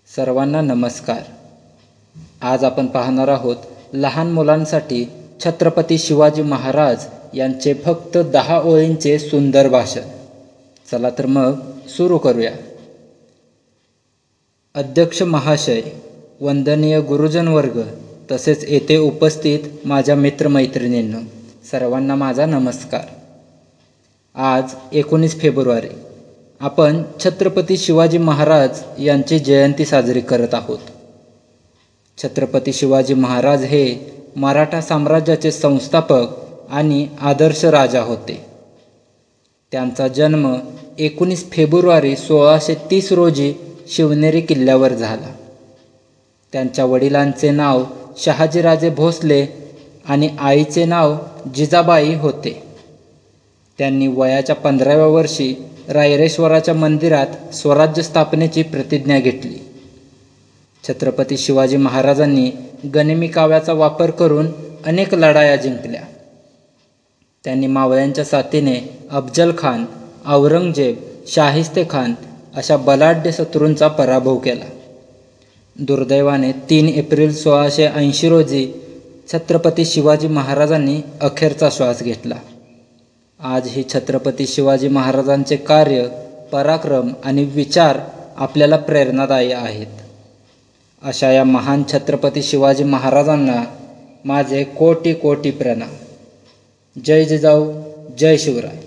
सर्वांना नमस्कार। आज आपण पाहणार आहोत लहान मुलांसाठी छत्रपती शिवाजी महाराज यांचे फक्त 10 ओळींचे सुंदर भाषण। चला तर मग सुरू करूया। अध्यक्ष महाशय, वंदनीय गुरुजन वर्ग, तसेच येथे उपस्थित माझ्या मित्रमैत्रिणींनो, सर्वांना माझा नमस्कार। आज 19 फेब्रुवारी आपण छत्रपती शिवाजी महाराज यांची जयंती साजरी करत आहोत। छत्रपती शिवाजी महाराज हे मराठा साम्राज्याचे संस्थापक आणि आदर्श राजा होते। त्यांचा जन्म 19 फेब्रुवारी 1630 रोजी शिवनेरी किल्ल्यावर झाला। त्यांच्या वडिलांचे नाव शहाजीराजे भोसले आणि आईचे नाव जिजाबाई होते। त्यांनी वयाच्या 15व्या वर्षी रायरेश्वराच्या मंदिरात स्वराज्य स्थापनेची प्रतिज्ञा घेतली। छत्रपती शिवाजी महाराजांनी गनिमी काव्याचा वापर करून अनेक लढाया जिंकल्या। त्यांनी मावळ्यांच्या साथीने अफजल खान, औरंगजेब, शाहिस्ते खान अशा बलाढ्य शत्रूंचा पराभव केला। दुर्दैवाने 3 एप्रिल 1680 रोजी छत्रपती शिवाजी महाराजांनी अखेरचा श्वास घेतला। आजही छत्रपती शिवाजी महाराजांचे कार्य, पराक्रम आणि विचार आपल्याला प्रेरणादायी आहेत। अशा या महान छत्रपती शिवाजी महाराजांना माझे कोटी कोटी प्रणाम। जय जिजाऊ, जय शिवराय।